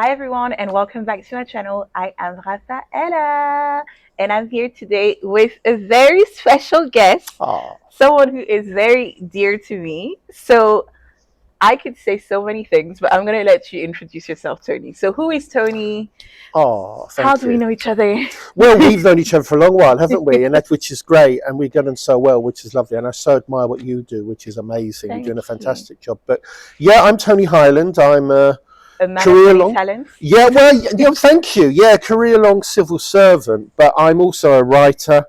Hi everyone and welcome back to my channel. I am Rafaela and I'm here today with a very special guest, Oh, someone who is very dear to me. So I could say so many things, but I'm going to let you introduce yourself, Tony. So who is Tony? How thank do we you. know each other? Well, we've known each other for a long while, haven't we? And that which is great, and we get on so well, which is lovely. And I so admire what you do, which is amazing. You're Thank doing a you. fantastic job. But yeah, I'm Tony Highland. I'm a A man of career many long. talents. Yeah, well, yeah, thank you. Yeah, career long civil servant, but I'm also a writer,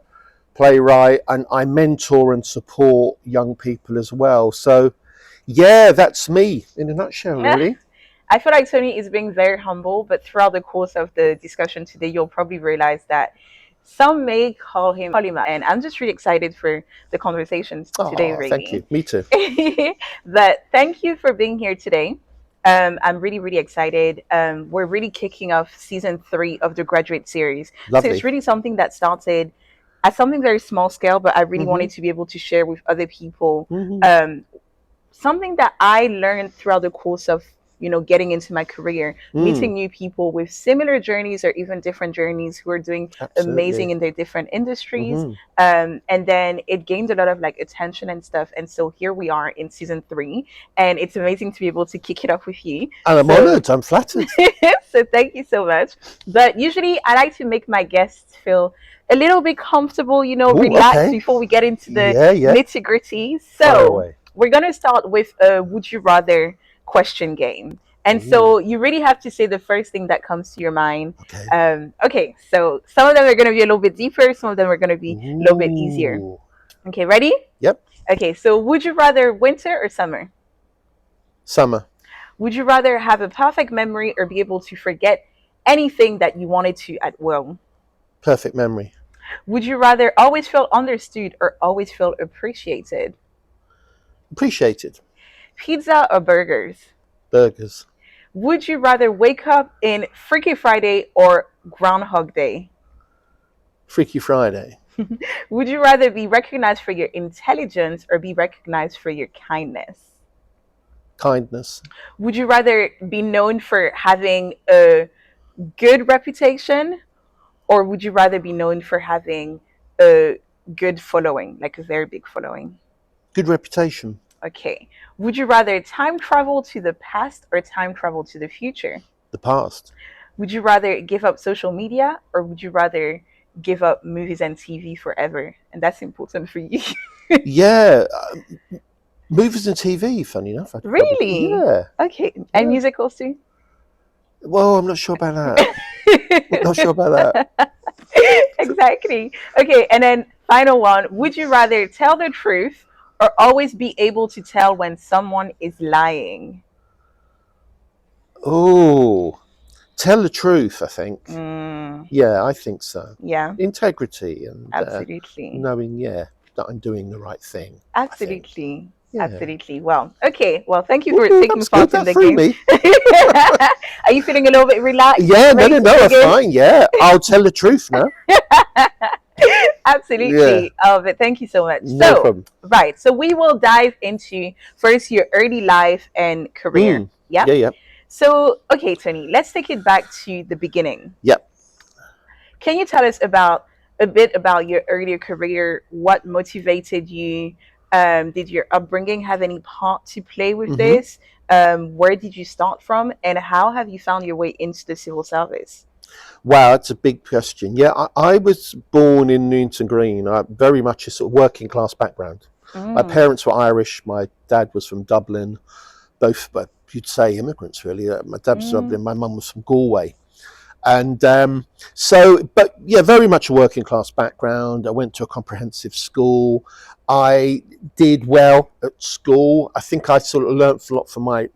playwright, and I mentor and support young people as well. So yeah, that's me in a nutshell, really. I feel like Tony is being very humble, but throughout the course of the discussion today, you'll probably realize that some may call him polymath, and I'm just really excited for the conversations today, Oh, thank really. you. Me too. But thank you for being here today. I'm really, really excited. We're really kicking off season 3 of the graduate series. So it's Lovely. really something that started at something very small scale, but I really hmm wanted to be able to share with other people hmm um, something that I learned throughout the course of getting into my career, Mm, meeting new people with similar journeys or even different journeys who are doing amazing absolutely. in their different industries. hmm And then it gained a lot of like attention and stuff. And so here we are in season 3, and it's amazing to be able to kick it off with you. And I'm So honoured. I'm flattered. so thank you so much. But usually I like to make my guests feel a little bit comfortable, Oh, relaxed okay. before we get into the Yeah, yeah. nitty gritty. Fire So away. we're gonna start with a would you rather question game. And Ooh, so you really have to say the first thing that comes to your mind. okay. Okay, so some of them are going to be a little bit deeper, some of them are going to be a little bit easier. Ooh. Okay, ready? Yep. Okay, so would you rather winter or summer? Summer. Would you rather have a perfect memory or be able to forget anything that you wanted to at will? Perfect memory. Would you rather always feel understood or always feel appreciated? Appreciated. Pizza or burgers? Burgers. Would you rather wake up in Freaky Friday or Groundhog Day? Freaky Friday. Would you rather be recognized for your intelligence or be recognized for your kindness? Kindness. Would you rather be known for having a good reputation or would you rather be known for having a good following, like a very big following? Good reputation. Okay. Would you rather time travel to the past or time travel to the future? The past. Would you rather give up social media or would you rather give up movies and TV forever? And that's important for you. Yeah. Movies and TV, funny enough. I'd probably. Really? Yeah. Okay. And Yeah. musicals too? Well, I'm not sure about that. Not sure about that. Exactly. Okay. And then final one. Would you rather tell the truth or always be able to tell when someone is lying? Oh, tell the truth, I think. Mm, Yeah, I think so. yeah, Integrity and absolutely. knowing, yeah, that I'm doing the right thing, I think. Absolutely. Yeah. Absolutely. Well, okay. Well, thank you for Ooh, taking that's good. part in That the threw game. me. Are you feeling a little bit relaxed? Yeah, no, Ready no, to no, that's begin? fine. Yeah, I'll tell the truth now. Yeah, Absolutely. But thank you so much. no So, problem. right. So we will dive into first your early life and career. Mm. Yeah. Yeah, yeah, So, okay, Tony, let's take it back to the beginning. yeah. Can you tell us about a bit about your earlier career? What motivated you? Did your upbringing have any part to play with hmm this? Where did you start from, and how have you found your way into the civil service? Wow, that's a big question. Yeah, I was born in Newington Green. Very much a sort of working class background. My Mm, parents were Irish. My dad was from Dublin. Both, but you'd say immigrants really. My dad was from mm, Dublin. My mum was from Galway. And but yeah, very much a working class background. I went to a comprehensive school. I did well at school. I think I sort of learnt a lot from my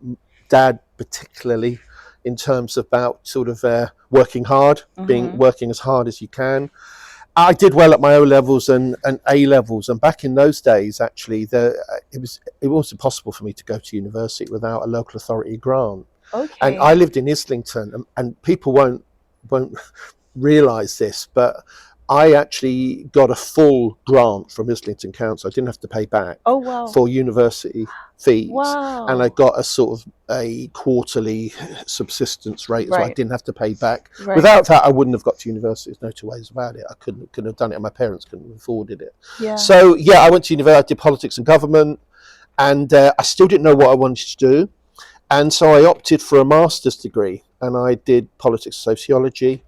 dad, particularly in terms of about sort of working hard, being mm-hmm. working as hard as you can. I did well at my O levels and A levels, and back in those days, actually, it was impossible for me to go to university without a local authority grant. And I Okay. lived in Islington, and people won't realise this, but I actually got a full grant from Islington Council. I didn't have to pay back Oh wow. for university fees, and I Wow. got a sort of a quarterly subsistence rate as well. I Right. didn't have to pay back. Right. Without that, I wouldn't have got to university. There's no two ways about it. I couldn't have done it, and my parents couldn't have afforded it. Yeah. So yeah, I went to university, I did politics and government, and I still didn't know what I wanted to do, and so I opted for a master's degree, and I did politics and sociology.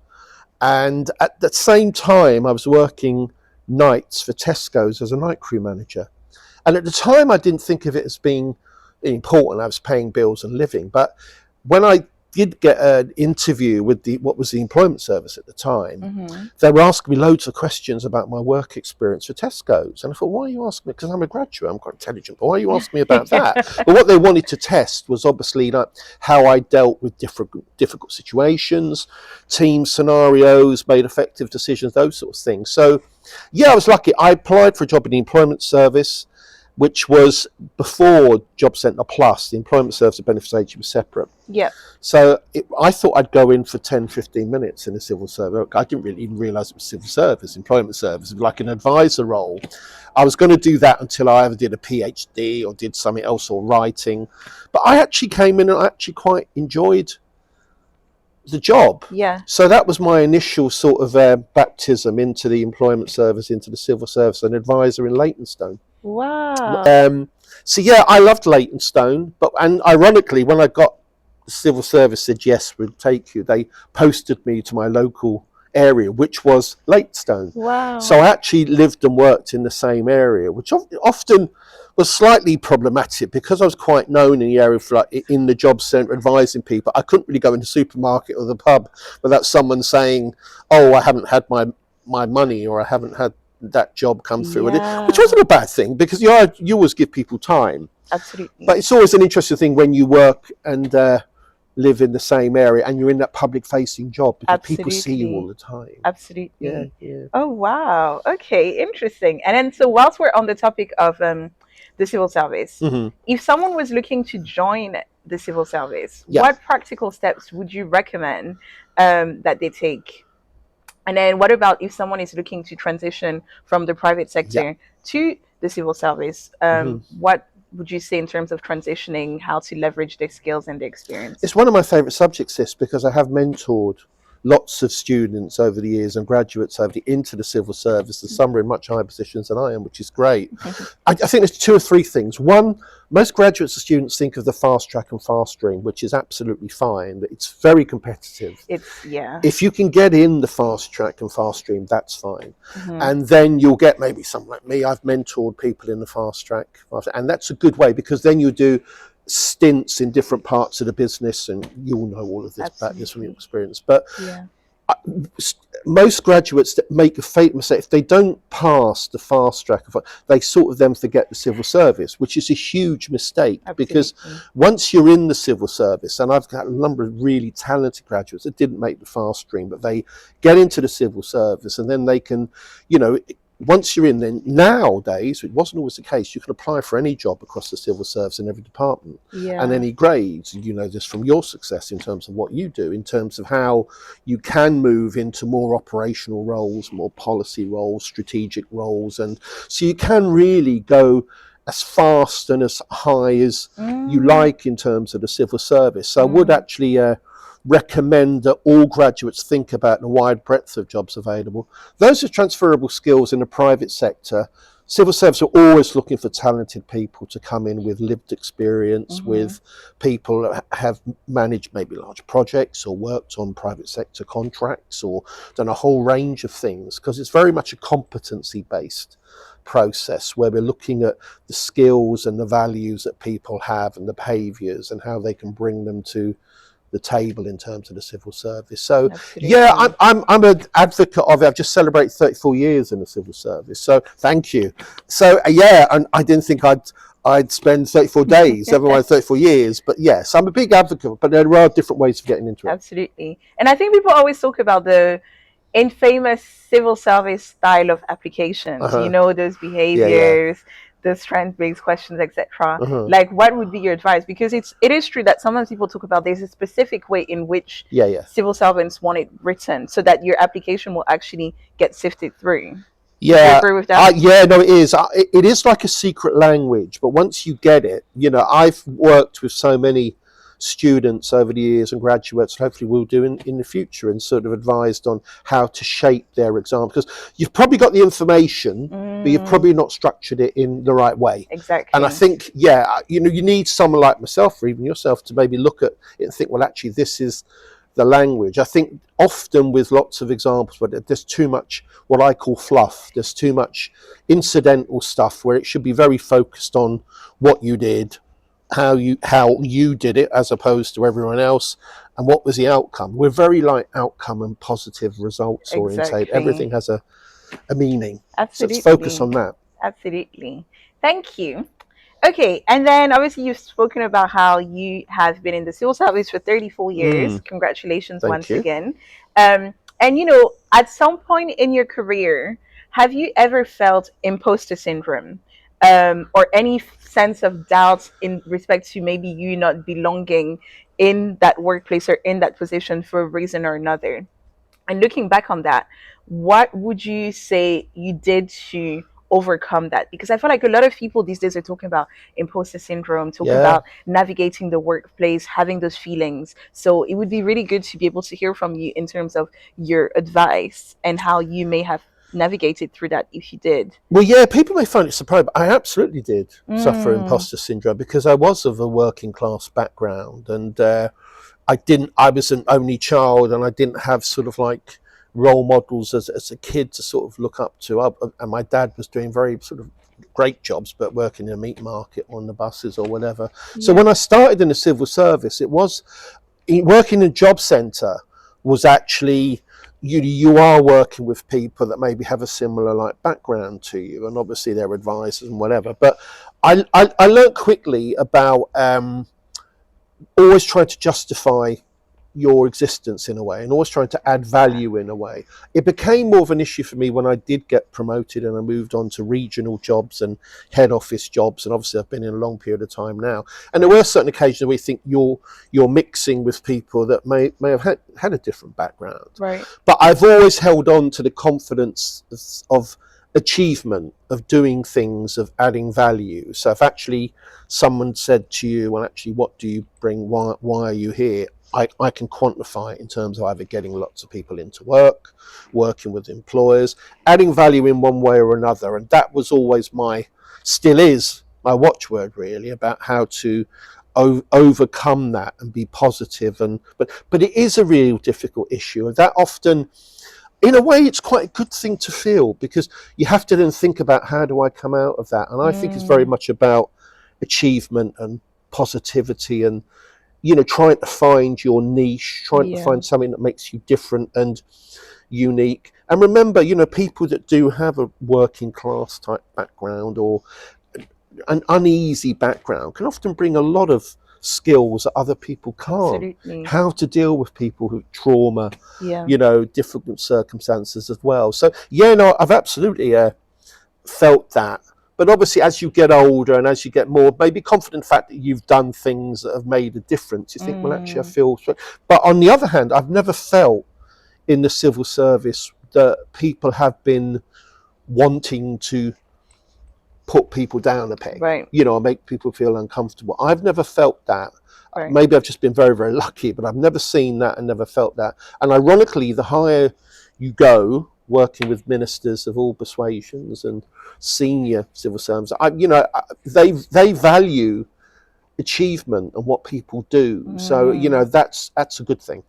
And at the same time, I was working nights for Tesco's as a night crew manager. And at the time, I didn't think of it as being important. I was paying bills and living. But when I did get an interview with what was the employment service at the time, Mm-hmm. they were asking me loads of questions about my work experience for Tesco's. And I thought, why are you asking me? Because I'm a graduate, I'm quite intelligent, but why are you asking me about that? But what they wanted to test was obviously like how I dealt with difficult situations, team scenarios, made effective decisions, those sorts of things. So yeah, I was lucky. I applied for a job in the employment service, which was before Job Centre Plus. The employment service and benefits agency was separate. Yep. So I thought I'd go in for 10, 15 minutes in a civil service. I didn't really even realise it was civil service, employment service. It was like an advisor role. I was going to do that until I either did a PhD or did something else or writing. But I actually came in and I actually quite enjoyed the job. Yeah. So that was my initial sort of baptism into the employment service, into the civil service, an advisor in Leytonstone. Wow. So yeah, I loved Leytonstone, and ironically, when I got the civil service said yes, we'd take you, they posted me to my local area, which was Leytonstone. Wow. So I actually lived and worked in the same area, which often was slightly problematic because I was quite known in the area for like in the job centre advising people. I couldn't really go in the supermarket or the pub without someone saying, "Oh, I haven't had my money," or "I haven't had that job come through," Yeah. which wasn't a bad thing because you always give people time. Absolutely. But it's always an interesting thing when you work and live in the same area and you're in that public facing job because people see you all the time. Absolutely. Yeah, yeah. Oh wow. Okay, interesting. And then so whilst we're on the topic of the civil service, Mm-hmm. if someone was looking to join the civil service, Yeah. what practical steps would you recommend that they take? And then what about if someone is looking to transition from the private sector to the civil service? What would you say in terms of transitioning, how to leverage their skills and their experience? It's one of my favourite subjects, this, because I have mentored lots of students over the years and graduates into the civil service, and some are in much higher positions than I am, which is great. I think there's two or three things. One, most graduates and students think of the fast track and fast stream, which is absolutely fine, but it's very competitive. If you can get in the fast track and fast stream, that's fine. And then you'll get maybe someone like me. I've mentored people in the fast track, and that's a good way because then you do stints in different parts of the business, and you'll know all of this about this from your experience. But most graduates that make a fatal mistake, if they don't pass the fast track, they sort of then forget the civil service, which is a huge mistake. Because once you're in the civil service, and I've got a number of really talented graduates that didn't make the fast stream, but they get into the civil service and then they can, once you're in, then nowadays, it wasn't always the case, you can apply for any job across the civil service in every department and any grades. You know this from your success in terms of what you do, in terms of how you can move into more operational roles, more policy roles, strategic roles. And so you can really go as fast and as high as you like in terms of the civil service. So I would actually recommend that all graduates think about the wide breadth of jobs available. Those are transferable skills in the private sector. Civil service are always looking for talented people to come in with lived experience, with people that have managed maybe large projects or worked on private sector contracts or done a whole range of things, because it's very much a competency based process where we're looking at the skills and the values that people have and the behaviours and how they can bring them to the table in terms of the civil service. So I'm an advocate of it. I've just celebrated 34 years in the civil service, so thank you. So and I didn't think I'd spend 34 days, never mind 34 years, but yes, I'm a big advocate, but there are different ways of getting into it. Absolutely. And I think people always talk about the infamous civil service style of applications, those behaviors, the strength-based questions, etc. Uh-huh. Like, what would be your advice? Because it is true that sometimes people talk about there's a specific way in which Yeah, yeah. civil servants want it written so that your application will actually get sifted through. Would you Yeah, agree with that? yeah, no, it is. It is like a secret language, but once you get it, I've worked with so many students over the years and graduates, and hopefully will do in the future, and sort of advised on how to shape their exam, because you've probably got the information, but you've Mm, probably not structured it in the right way. And I exactly. think, yeah, you need someone like myself or even yourself to maybe look at it and think, well, actually, this is the language. I think often with lots of examples where there's too much what I call fluff, there's too much incidental stuff where it should be very focused on what you did, how you did it as opposed to everyone else, and what was the outcome. We're very like outcome and positive results orientated. Exactly. Everything has a meaning. So let's focus Absolutely. on that. Absolutely. Thank you. Okay, and then obviously you've spoken about how you have been in the civil service for 34 years. Mm, Congratulations thank once you. again. And at some point in your career, have you ever felt imposter syndrome, or any sense of doubt in respect to maybe you not belonging in that workplace or in that position for a reason or another? And looking back on that, what would you say you did to overcome that? Because I feel like a lot of people these days are talking about imposter syndrome, talking Yeah. about navigating the workplace, having those feelings. So it would be really good to be able to hear from you in terms of your advice and how you may have navigated through that if you did. Well, yeah, people may find it surprising, but I absolutely did suffer Mm, imposter syndrome because I was of a working class background, and I was an only child, and I didn't have sort of like role models as a kid to sort of look up to. And my dad was doing very sort of great jobs, but working in a meat market on the buses or whatever. So yeah. when I started in the civil service, it was working in a job centre was actually you are working with people that maybe have a similar like background to you, and obviously they're advisors and whatever. But I learned quickly about always trying to justify your existence in a way and always trying to add Yeah. value in a way. It became more of an issue for me when I did get promoted and I moved on to regional jobs and head office jobs, and obviously I've been in a long period of time now, and there were certain occasions where you think you're mixing with people that may have had a different background. Right. But I've always held on to the confidence of achievement, of doing things, of adding value. So if actually someone said to you, well, actually, what do you bring, why are you here, I can quantify it in terms of either getting lots of people into work, working with employers, adding value in one way or another. And that was always still is my watchword really, about how to overcome that and be positive. But it is a real difficult issue, and that often, in a way, it's quite a good thing to feel, because you have to then think about, how do I come out of that? And I think it's very Mm, much about achievement and positivity, and trying to find your niche, trying to yeah. find something that makes you different and unique. And remember, people that do have a working class type background or an uneasy background can often bring a lot of skills that other people can't. Absolutely. How to deal with people who trauma, Yeah. difficult circumstances as well. So yeah, no, I've absolutely felt that. But obviously, as you get older and as you get more maybe confident, in the fact that you've done things that have made a difference, you think, well, actually, I Mm, feel. But on the other hand, I've never felt in the civil service that people have been wanting to put people down a peg, right. or make people feel uncomfortable. I've never felt that. Right. Maybe I've just been very, very lucky, but I've never seen that and never felt that. And ironically, the higher you go, working with ministers of all persuasions and senior civil servants, they value achievement and what people do. So Mm. that's a good thing.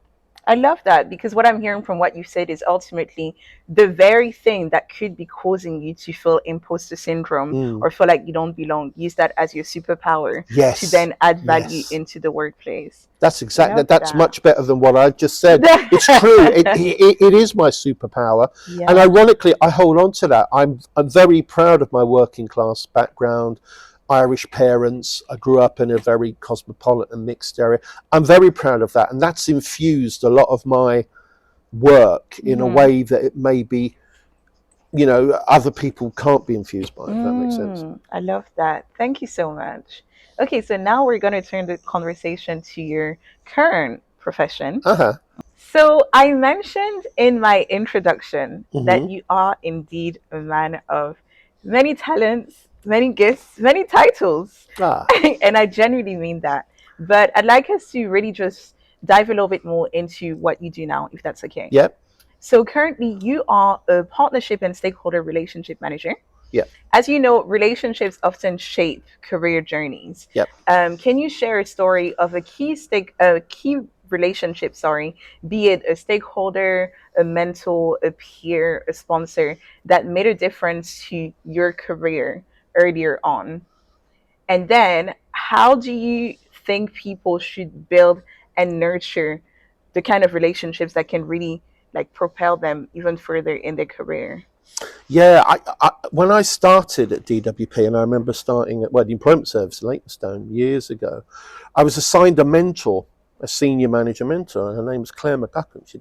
I love that because what I'm hearing from what you said is ultimately the very thing that could be causing you to feel imposter syndrome Mm. or feel like you don't belong. Use that as your superpower to Yes, then add value yes. into the workplace. That's exactly Love that's that. much better than what I just said. It's true. It is my superpower, and Yeah. ironically, I hold on to that. I'm very proud of my working class background. Irish parents. I grew up in a very cosmopolitan, mixed area. I'm very proud of that, and that's infused a lot of my work in a Hmm. way that it maybe other people can't be infused by, if that makes sense. I love that. Thank you so much. Okay, so now we're going to turn the conversation to your current profession. Uh-huh. So I mentioned in my introduction that Mm-hmm. you are indeed a man of many talents, many gifts, many titles. Ah, And I genuinely mean that. But I'd like us to really just dive a little bit more into what you do now, if that's okay. yep, So currently you are a partnership and stakeholder relationship manager. yep, As you know, relationships often shape career journeys. yep. Can you share a story of a key relationship, sorry, be it a stakeholder, a mentor, a peer, a sponsor, that made a difference to your career earlier on? And then, how do you think people should build and nurture the kind of relationships that can really like propel them even further in their career? Yeah, when I started at DWP, and I remember starting at the Employment Service in Leytonstone years ago, I was assigned a mentor, a senior manager mentor, and her name was Claire McGuckin. She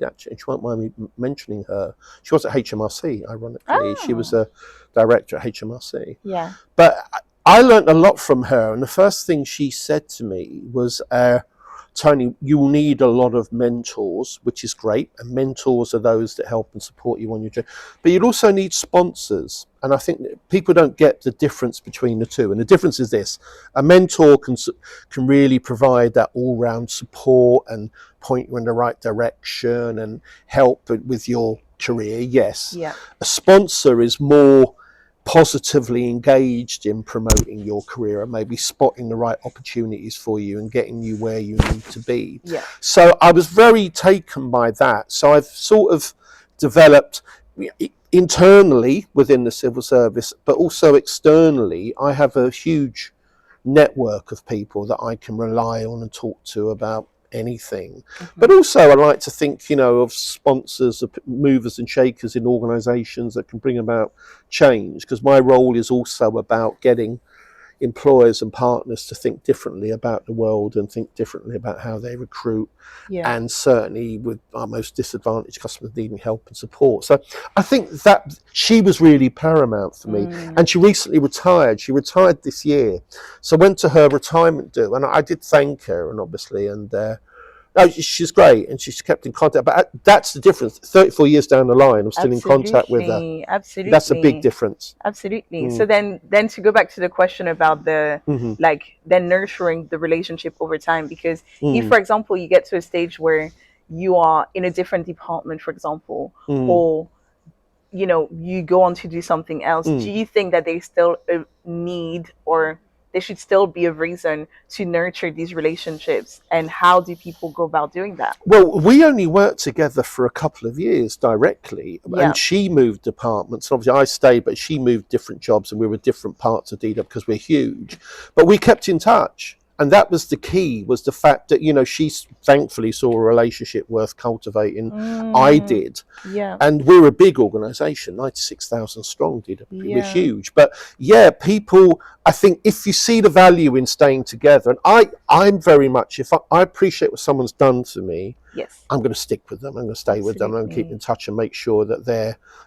won't mind me mentioning her. She was at HMRC, ironically. She was Oh, a director at HMRC. yeah. But I learned a lot from her, and the first thing she said to me was, Tony, you'll need a lot of mentors, which is great. And mentors are those that help and support you on your journey. But you'd also need sponsors. And I think that people don't get the difference between the two. And the difference is this: a mentor can really provide that all-round support and point you in the right direction and help with your career. Yes. Yeah. A sponsor is more positively engaged in promoting your career and maybe spotting the right opportunities for you and getting you where you need to be. Yeah. So I was very taken by that. So I've sort of developed internally within the civil service, but also externally. I have a huge network of people that I can rely on and talk to about anything. But Hmm. also I like to think, of sponsors, of movers and shakers in organisations that can bring about change, because my role is also about getting employers and partners to think differently about the world and think differently about how they recruit, Yeah. and certainly with our most disadvantaged customers needing help and support. So I think that she was really paramount for me. Mm. And she recently retired. She retired this year. So I went to her retirement do, and I did thank her, and obviously, and no, she's great, and she's kept in contact. But that's the difference. 34 years down the line, I'm still in contact with her. Absolutely. That's a big Absolutely. difference. Absolutely. So Mm. then to go back to the question about the Mm-hmm. like then nurturing the relationship over time, because if Mm. for example you get to a stage where you are in a different department, for example, Mm. or you go on to do something else, do Mm. you think that there's still a need, or there should still be a reason to nurture these relationships, and how do people go about doing that? Well, we only worked together for a couple of years directly, and Yeah. she moved departments. Obviously, I stayed, but she moved different jobs, and we were different parts of DW because we're huge. But we kept in touch, and that was the key. Was the fact that she thankfully saw a relationship worth cultivating. I Mm, did, yeah. and we're a big organisation, 96,000 strong DWP. We're Yeah. huge. But yeah, people, I think if you see the value in staying together, and I'm very much, if I appreciate what someone's done for me, Yes. I'm going to stick with them. I'm going to stay with them. I'm going to keep in Absolutely. touch and make sure that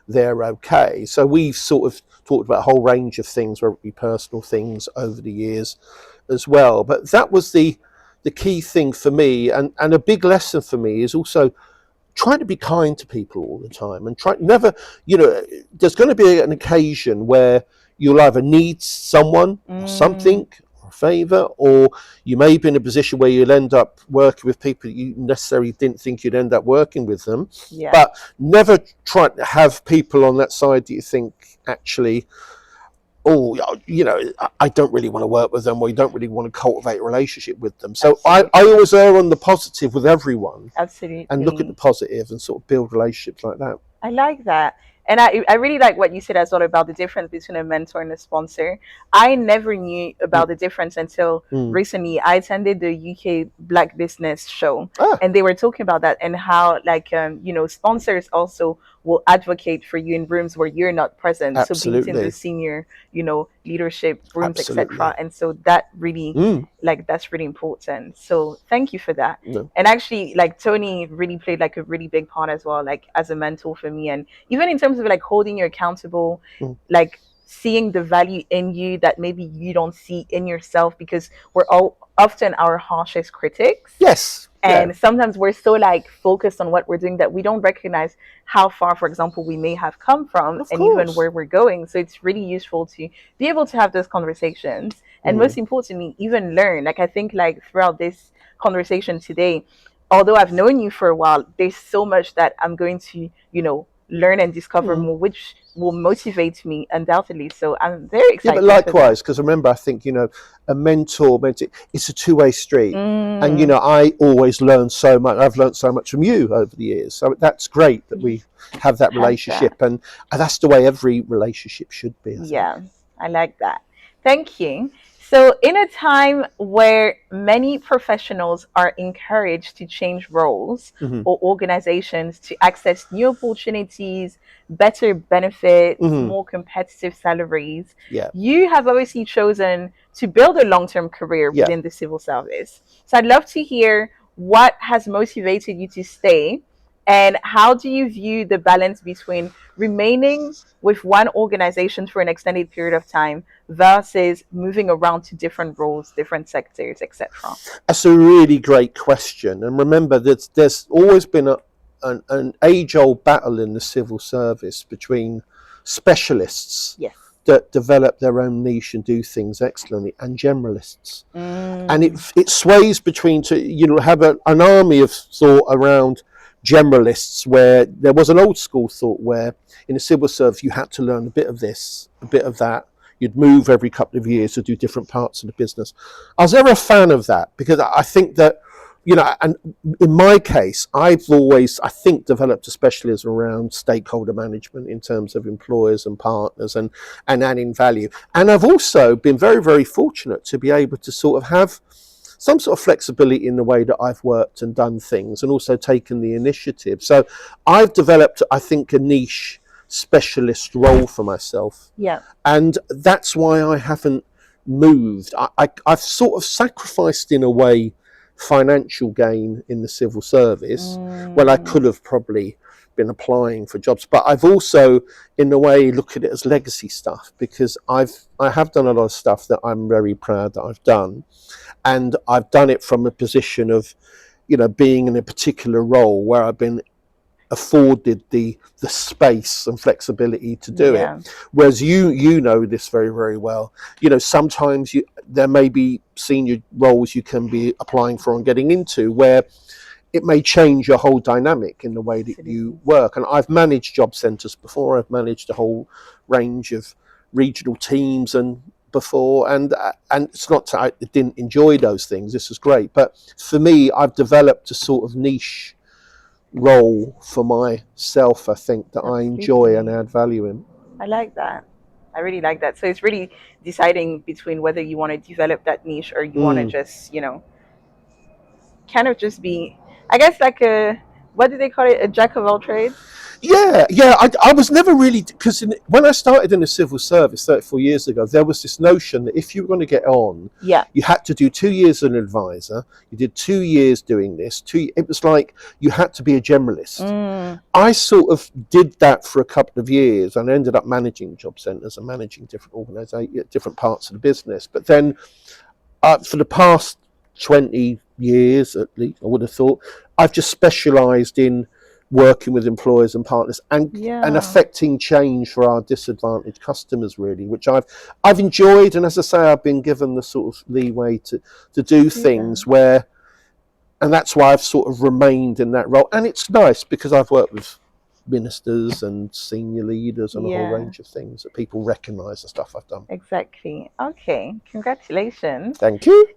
they're okay. So we've sort of talked about a whole range of things, whether it be personal things over the years as well. But that was the key thing for me, and a big lesson for me is also try to be kind to people all the time, and try never, there's going to be an occasion where you'll either need someone or Mm, something or a favor, or you may be in a position where you'll end up working with people you necessarily didn't think you'd end up working with them. yeah. But never try to have people on that side that you think actually, oh, I don't really want to work with them, or you don't really want to cultivate a relationship with them. So I Absolutely. always err on the positive with everyone, and look at the Absolutely. positive and sort of build relationships like that. I like that. And I really like what you said as well about the difference between a mentor and a sponsor. I never knew Mm, about the difference until mm. recently. I attended the UK Black Business Show, Ah, and they were talking about that, and how like sponsors also will advocate for you in rooms where you're not present. So be it in the absolutely. senior, leadership rooms, etc. Absolutely. And so that really, Mm. like, that's really important. So thank you for that. No. And actually, like, Tony really played like a really big part as well, like as a mentor for me, and even in terms of like holding you accountable, Mm. like seeing the value in you that maybe you don't see in yourself, because we're all often our harshest critics. Yes. Yeah. And sometimes we're so like focused on what we're doing that we don't recognize how far, for example, we may have come from Of and even course. where we're going. So it's really useful to be able to have those conversations, and Mm. most importantly, even learn. Like, I think like throughout this conversation today, although I've known you for a while, there's so much that I'm going to, learn and discover Mm. more, which will motivate me undoubtedly. So I'm very Yeah, but excited for that. likewise, because remember, I think, a mentor, it's a two-way street. And, Mm, I always learn so much. I've learned so much from you over the years. So that's great that we have that have that. relationship. And that's the way every relationship should be, I think. Yeah, I like that. Thank you. So, in a time where many professionals are encouraged to change roles Hmm. or organizations to access new opportunities, better benefits, Hmm. more competitive salaries, Yeah. you have obviously chosen to build a long term career Yeah. within the civil service. So, I'd love to hear what has motivated you to stay, and how do you view the balance between remaining with one organization for an extended period of time versus moving around to different roles, different sectors, etc.? That's a really great question. And remember that there's always been an age-old battle in the civil service between specialists Yes. that develop their own niche and do things excellently and generalists. And it Mm, it sways between to have an army of thought around generalists, where there was an old school thought where in the civil service you had to learn a bit of this, a bit of that. You'd move every couple of years to do different parts of the business. I was never a fan of that, because I think that, and in my case, I've always, I think, developed a specialism around stakeholder management in terms of employers and partners, and adding value. And I've also been very, very fortunate to be able to sort of have some sort of flexibility in the way that I've worked and done things, and also taken the initiative. So I've developed, I think, a niche specialist role for myself. yeah. And that's why I haven't moved. I've sort of sacrificed, in a way, financial gain in the civil service. Well, I Mm, could have probably been applying for jobs, but I've also, in a way, look at it as legacy stuff, because I have done a lot of stuff that I'm very proud that I've done, and I've done it from a position of, being in a particular role where I've been afforded the space and flexibility to do it. yeah. Whereas you know this very, very well. Sometimes there may be senior roles you can be applying for and getting into, where it may change your whole dynamic in the way that you Absolutely. work. And I've managed job centres before. I've managed a whole range of regional teams and before, and it's not that I didn't enjoy those things. This is great, but for me, I've developed a sort of niche role for myself, I think, that I enjoy and Absolutely. add value in. I like that. I really like that. So it's really deciding between whether you want to develop that niche or you want to Mm. just, kind of just be, I guess, like a, what do they call it? A jack of all trades? Yeah, yeah. I was never really, because when I started in the civil service 34 years ago, there was this notion that if you were going to get on, Yeah. you had to do 2 years as an advisor. You did 2 years doing this. It was like you had to be a generalist. Mm, I sort of did that for a couple of years and ended up managing job centres and managing different organisations, different parts of the business. But then, for the past 20 years, at least, I would have thought, I've just specialised in working with employers and partners, and yeah. affecting change for our disadvantaged customers, really, which I've enjoyed. And as I say, I've been given the sort of leeway to To do do that. things where, and that's why I've sort of remained in that role. And it's nice because I've worked with ministers and senior leaders on a whole Yeah, range of things that people recognise the stuff I've done. exactly. Okay, congratulations. Thank you.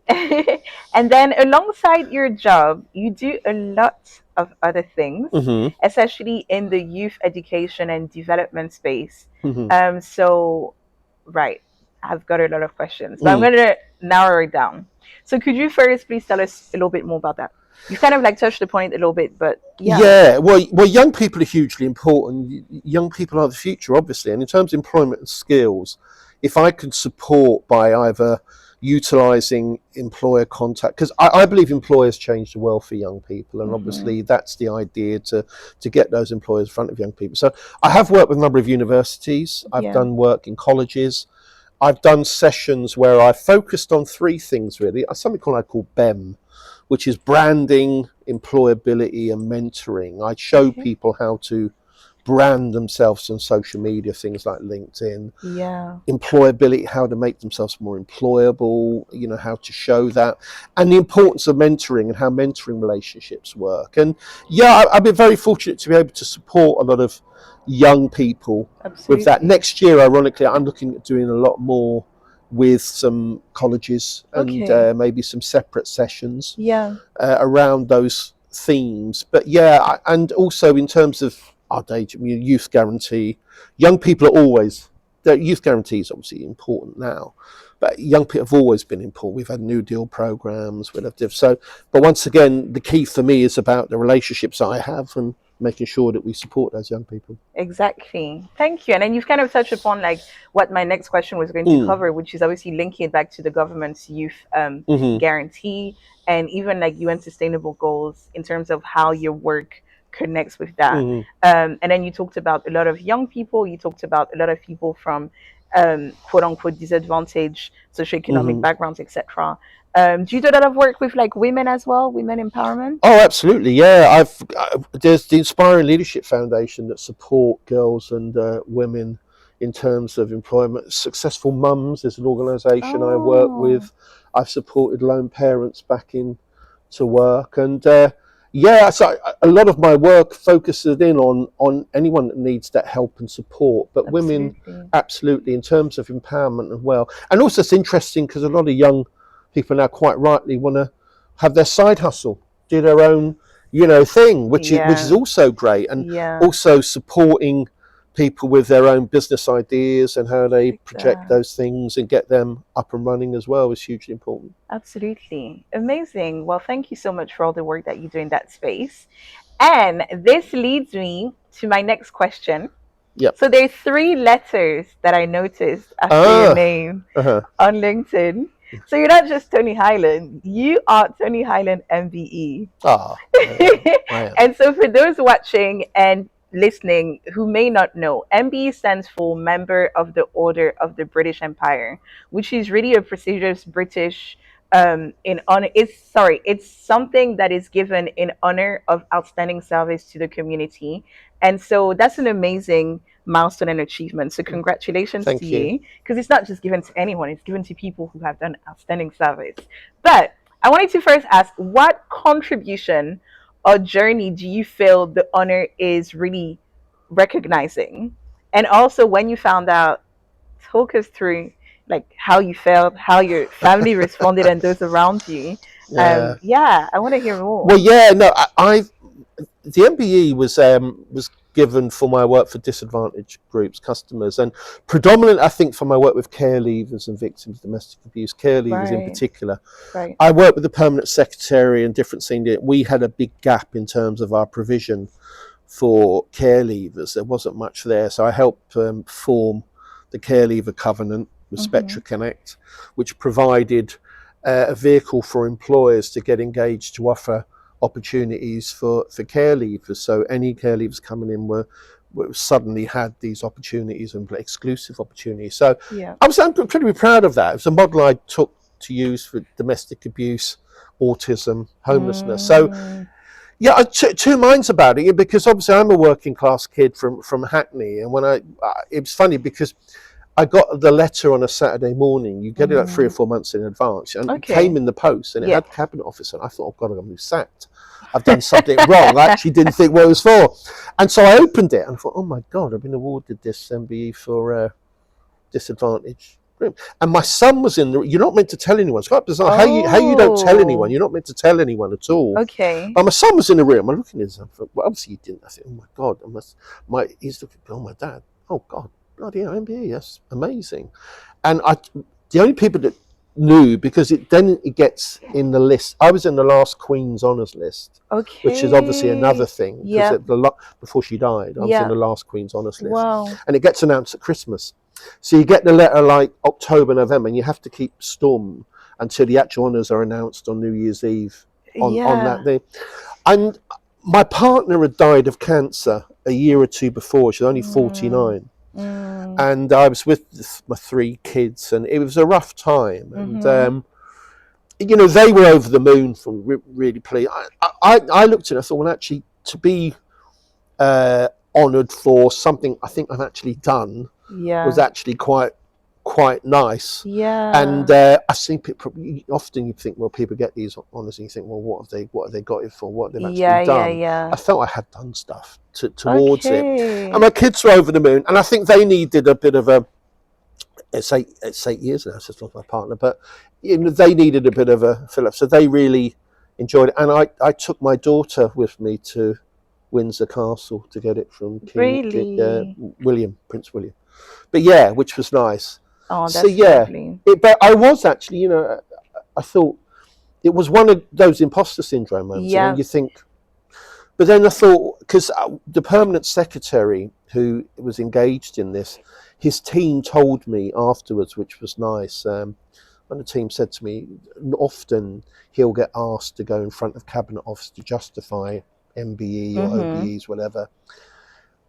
And then alongside your job, you do a lot of other things, Hmm. especially in the youth education and development space. Hmm. So, right, I've got a lot of questions, but I'm Mm. going to narrow it down. So, could you first please tell us a little bit more about that? You kind of like touched the point a little bit, but yeah. Yeah, well, young people are hugely important. Young people are the future, obviously, and in terms of employment and skills, if I could support by either utilizing employer contact, because I believe employers change the world for young people, and Mm-hmm. obviously that's the idea, to get those employers in front of young people. So I have worked with a number of universities, I've Yeah. done work in colleges, I've done sessions where I focused on three things really. Something called I call BEM, which is branding, employability, and mentoring. I show Okay. people how to brand themselves on social media, things like LinkedIn, Yeah. employability, how to make themselves more employable, how to show that, and the importance of mentoring and how mentoring relationships work. And yeah, I've been very fortunate to be able to support a lot of young people with that. Absolutely. Next year, ironically, I'm looking at doing a lot more with some colleges and Okay. maybe some separate sessions Yeah. around those themes. But yeah, and also in terms of our data, youth guarantee, young people are always, the youth guarantee is obviously important now, but young people have always been important. We've had New Deal programs, so. But once again, the key for me is about the relationships I have and making sure that we support those young people. Exactly. Thank you. And then you've kind of touched upon like what my next question was going to Mm. cover, which is obviously linking it back to the government's youth Mm-hmm. guarantee and even like UN sustainable goals in terms of how your work connects with that. Mm-hmm. And then you talked about a lot of young people, you talked about a lot of people from quote unquote disadvantaged socioeconomic Mm-hmm. backgrounds, etc. Do you do a lot of work with like women as well, women empowerment? Oh, absolutely. Yeah, there's the Inspiring Leadership Foundation that support girls and women in terms of employment. Successful Mums is an organisation I work Oh, with. I've supported lone parents back in to work, and yeah, so a lot of my work focuses in on anyone that needs that help and support, but women absolutely. absolutely in terms of empowerment as well. And also, it's interesting because a lot of young people now, quite rightly, want to have their side hustle, do their own, thing, which is Yeah. also great, and Yeah. also supporting people with their own business ideas and how they Like project that. those things and get them up and running as well is hugely important. Absolutely. Amazing. Well, thank you so much for all the work that you do in that space. And this leads me to my next question. Yep. So there's three letters that I noticed after your Ah. name Uh-huh. on LinkedIn. So you're not just Tony Highland, you are Tony Highland MBE. Ah, I am. And so, for those watching and listening who may not know, MBE stands for Member of the Order of the British Empire, which is really a prestigious British in honor. It's something that is given in honor of outstanding service to the community, and so that's an amazing milestone and achievement. So, congratulations to Thank you. you, because it's not just given to anyone; it's given to people who have done outstanding service. But I wanted to first ask, what contribution or journey do you feel the honor is really recognizing? And also, when you found out, talk us through like how you felt, how your family responded, and those around you. Yeah. Yeah, I want to hear Well, more. yeah. No, I the MBE was given for my work for disadvantaged groups, customers, and predominantly, I think, for my work with care leavers and victims of domestic abuse, care leavers in Right, particular. right. I worked with the permanent secretary and different senior. We had a big gap in terms of our provision for care leavers. There wasn't much there, so I helped form the Care Leaver Covenant with Mm-hmm. Spectra Connect, which provided a vehicle for employers to get engaged to offer opportunities for care leavers. So any care leavers coming in were suddenly had these opportunities and exclusive opportunities. So Yeah. I'm incredibly proud of that. It was a model I took to use for domestic abuse, autism, homelessness. So Mm, yeah, two minds about it because obviously I'm a working class kid from Hackney, and when it was funny because I got the letter on a Saturday morning. You get it like 3 or 4 months in advance, and it came okay. in the post, and it Yeah. had cabinet office, and I thought, oh God, I'm going to be sacked. I've done something wrong. I actually didn't think what it was for, and so I opened it and I thought, oh my God, I've been awarded this MBE for disadvantaged group. And my son was in the. You're not meant to tell anyone. It's quite bizarre how you don't tell anyone. Oh, You're not meant to tell anyone at all. okay. But my son was in the room. I'm looking at him. Well, obviously he didn't. I said, "Oh my God!" He's looking. Oh my dad. Oh God. Bloody hell, MBE. That's amazing. And the only people that knew because it gets in the list. I was in the last Queen's Honours list, which is obviously another Okay. thing because Yeah. before she died, I was in Yeah. the last Queen's Honours list, Wow. and it gets announced at Christmas. So you get the letter like October, November, and you have to keep stum until the actual honours are announced on New Year's Eve on that Yeah. day. And my partner had died of cancer a year or two before. She was only Mm. 49. Mm. And I was with my three kids, and it was a rough time. And, Mm-hmm. they were over the moon from really pleased. I looked at it and I thought, well, actually, to be honoured for something I think I've actually done was Yeah. actually quite nice. And Yeah. I've seen people, often you think, well, people get these honours and you think, well, what have they got it for? What have they actually Yeah. Yeah. done? I Yeah. felt I had done stuff towards it. And Okay. my kids were over the moon, and I think they needed a bit of a, it's 8 years now since I lost my partner, but they needed a bit of a fill up. So they really enjoyed it. And I took my daughter with me to Windsor Castle to get it from Really? Prince William. But yeah, which was nice. Oh, So that's yeah, lovely. but I was actually, I thought it was one of those imposter syndrome moments, Yeah. you think. But then I thought, because the permanent secretary who was engaged in this, his team told me afterwards, which was nice. When the team said to me, often he'll get asked to go in front of Cabinet Office to justify MBE or Mm-hmm. OBEs, whatever,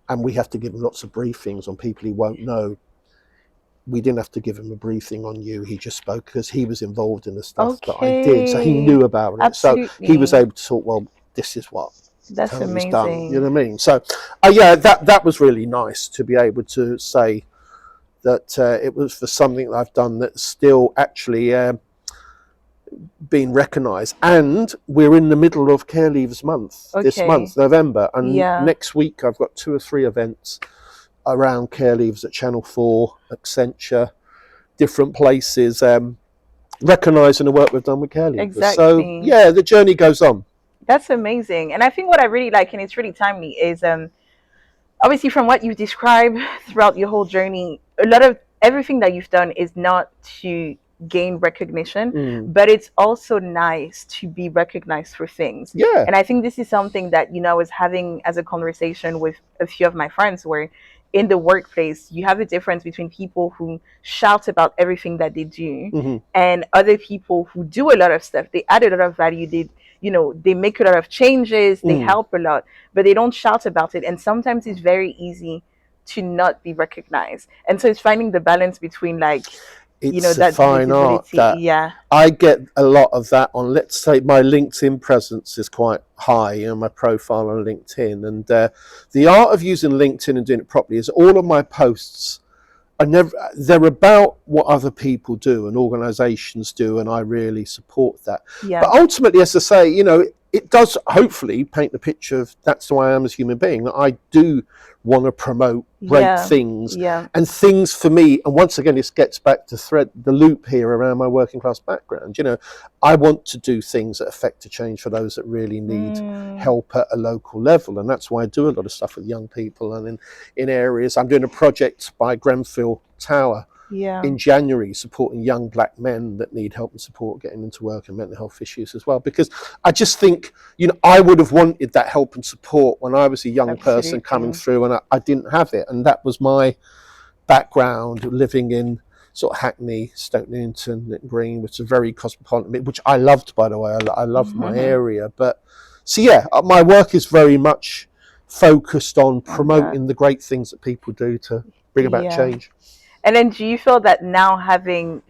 and we have to give him lots of briefings on people he won't know. We didn't have to give him a briefing on you. He just spoke because he was involved in the stuff that I did. So he Okay. knew about it. So he was Absolutely. able to talk, well, this is what That's Tony's done. You amazing. know what I mean? So, yeah, that was really nice to be able to say that it was for something that I've done that's still actually being recognised. And we're in the middle of Care Leavers Month this Okay. month, November. And Yeah. next week I've got 2 or 3 events around Care Leavers at Channel 4, Accenture, different places, recognising the work we've done with Care Leavers. So, Exactly. yeah, the journey goes on. That's amazing. And I think what I really like, and it's really timely, is obviously from what you've described throughout your whole journey, a lot of everything that you've done is not to gain recognition, Mm. but it's also nice to be recognized for things. Yeah. And I think this is something that, I was having as a conversation with a few of my friends, where in the workplace you have a difference between people who shout about everything that they do Mm-hmm. and other people who do a lot of stuff. They add a lot of value. They make a lot of changes, they Mm. help a lot, but they don't shout about it. And sometimes it's very easy to not be recognized. And so it's finding the balance between, like, It's a that fine art visibility. that Yeah. I get a lot of that on, let's say, my LinkedIn presence is quite high, my profile on LinkedIn. And the art of using LinkedIn and doing it properly is all of my posts they're about what other people do and organizations do, and I really support that. But Yeah. ultimately, as I say, it does hopefully paint the picture of that's who I am as a human being, that I do want to promote great Yeah. things Yeah. and things for me. And once again, this gets back to thread the loop here around my working class background. I want to do things that affect a change for those that really need Mm. help at a local level, and that's why I do a lot of stuff with young people and in areas. I'm doing a project by Grenfell Tower Yeah. in January, supporting young black men that need help and support getting into work and mental health issues as well. Because I just think, I would have wanted that help and support when I was a young person coming Absolutely. through, and I didn't have it. And that was my background, living in sort of Hackney, Stoke Newington, Green, which is very cosmopolitan, which I loved, by the way. I loved my area. But so, yeah, my work is very much focused on On that. promoting the great things that people do to bring about Yeah. change. And then do you feel that now having,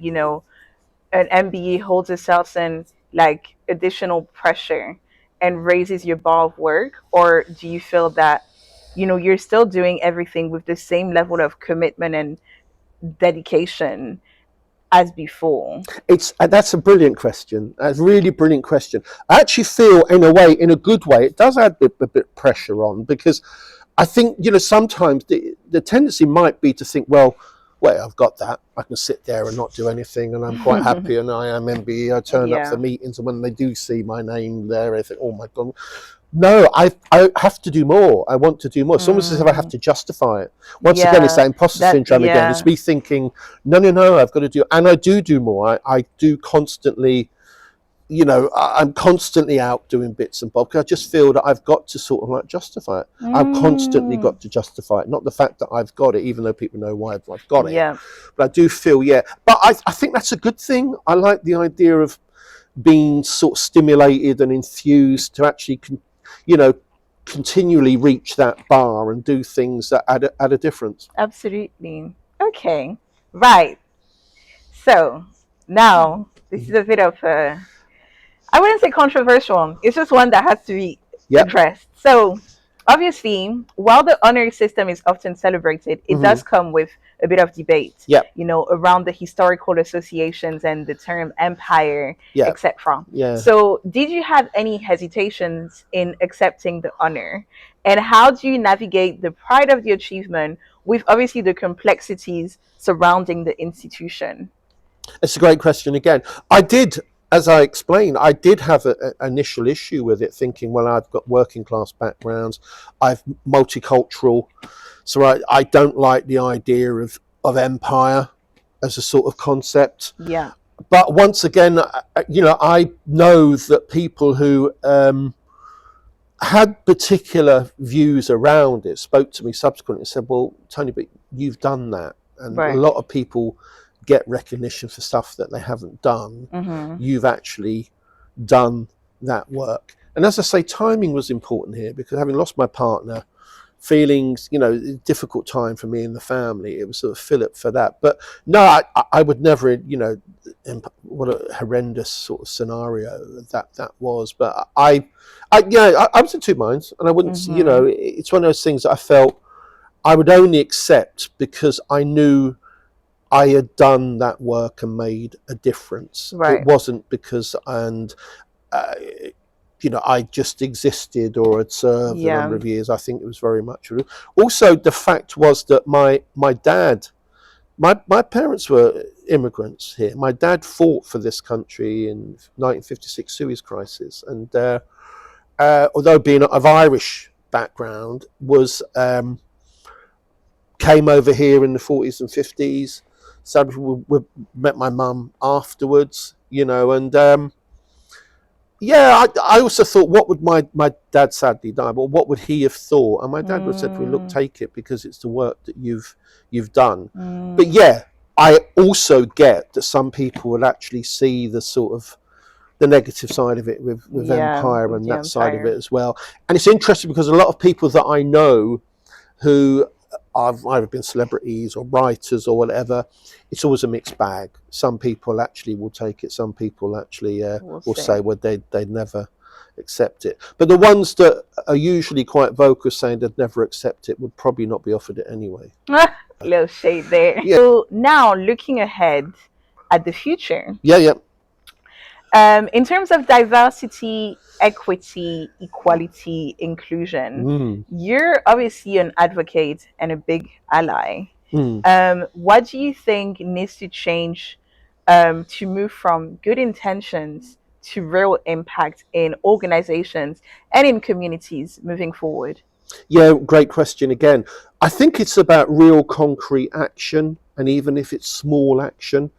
an MBE holds a certain, like, additional pressure and raises your bar of work? Or do you feel that, you're still doing everything with the same level of commitment and dedication as before? That's a brilliant question. That's a really brilliant question. I actually feel, in a way, in a good way, it does add a bit of pressure on, because I think, sometimes the tendency might be to think, well, I've got that. I can sit there and not do anything, and I'm quite happy, and I am MBE. I turn up for Yeah. meetings, and when they do see my name there, I think, oh my God. No, I have to do more. I want to do more. It's almost as if I have Mm. to justify it. Once again, it's Yeah. that imposter That, syndrome again. It's yeah. me thinking, no, I've got to do, and I do more. I do constantly I'm constantly out doing bits and bobs because I just feel that I've got to sort of like justify it. I've constantly Mm. got to justify it, not the fact that I've got it, even though people know why I've got it. Yeah, But I do feel, yeah. But I think that's a good thing. I like the idea of being sort of stimulated and enthused to actually, continually reach that bar and do things that add a difference. absolutely. Okay, right. So now this is a bit of a, I wouldn't say controversial. It's just one that has to be Yep. addressed. So, obviously, while the honor system is often celebrated, it Mm-hmm. does come with a bit of debate, Yep. around the historical associations and the term empire, Yeah. etc. Yeah. So, did you have any hesitations in accepting the honor? And how do you navigate the pride of the achievement with obviously the complexities surrounding the institution? It's a great question again. I did, as I explained, I did have an initial issue with it, thinking, well, I've got working class backgrounds, I've multicultural, so I don't like the idea of empire as a sort of concept. Yeah, But once again, I know that people who had particular views around it spoke to me subsequently and said, well, Tony, but you've done that. And a right. lot of people get recognition for stuff that they haven't done. Mm-hmm. You've actually done that work. And as I say, timing was important here because having lost my partner, feelings, difficult time for me and the family, it was sort of fillip for that. But no, I would never, what a horrendous sort of scenario that was. But I was in two minds, and I wouldn't, Mm-hmm. it's one of those things that I felt I would only accept because I knew I had done that work and made a difference. It Right. wasn't because, uh, I just existed or had served a number Yeah. of years. I think it was very much. Also, the fact was that my dad, my parents were immigrants here. My dad fought for this country in 1956 Suez Crisis, and although being of Irish background, was came over here in the 40s and 50s. So we met my mum afterwards, and yeah, I also thought, what would my dad sadly died, but what would he have thought? And my dad would have said to me, look, Mm, take it because it's the work that you've done. But mm, yeah, I also get that some people will actually see the sort of the negative side of it with yeah, empire with and the that side of it empire. as well. And it's interesting because a lot of people that I know who have either been celebrities or writers or whatever, it's always a mixed bag. Some people actually will take it. Some people actually We'll will say, see. well, they'd never accept it. But the ones that are usually quite vocal saying they'd never accept it would probably not be offered it anyway. Little shade there. Yeah, So now looking ahead at the future, yeah. in terms of diversity, equity, equality, inclusion, Mm, you're obviously an advocate and a big ally. mm. What do you think needs to change to move from good intentions to real impact in organizations and in communities moving forward? Yeah, great question again. I think it's about real concrete action, and even if it's small action,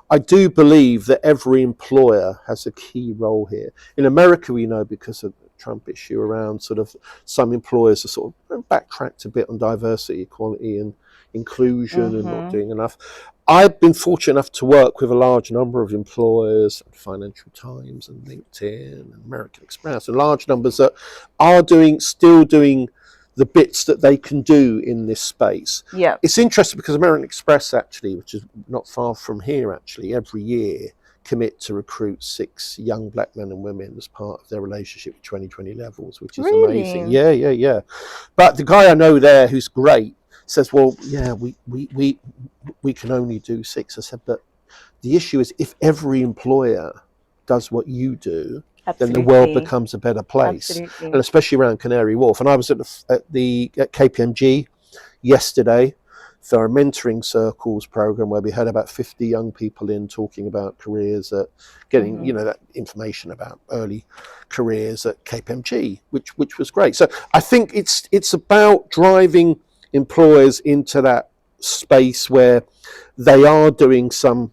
I do believe that every employer has a key role here. In America, we know because of the Trump issue around sort of some employers are sort of backtracked a bit on diversity, equality, and inclusion and not Mm-hmm. doing enough. I've been fortunate enough to work with a large number of employers, Financial Times and LinkedIn and American Express, and large numbers that are still doing the bits that they can do in this space. Yeah. It's interesting because American Express actually, which is not far from here actually, every year commit to recruit 6 young black men and women as part of their relationship with 2020 levels, which is amazing. Really? Yeah. But the guy I know there who's great says, well, yeah, we can only do 6. I said, but the issue is if every employer does what you do, then the world Absolutely. becomes a better place, and Absolutely. especially around Canary Wharf. And I was at KPMG yesterday for a mentoring circles program where we had about 50 young people in talking about careers, getting Mm-hmm. that information about early careers at KPMG, which was great. So I think it's about driving employers into that space where they are doing some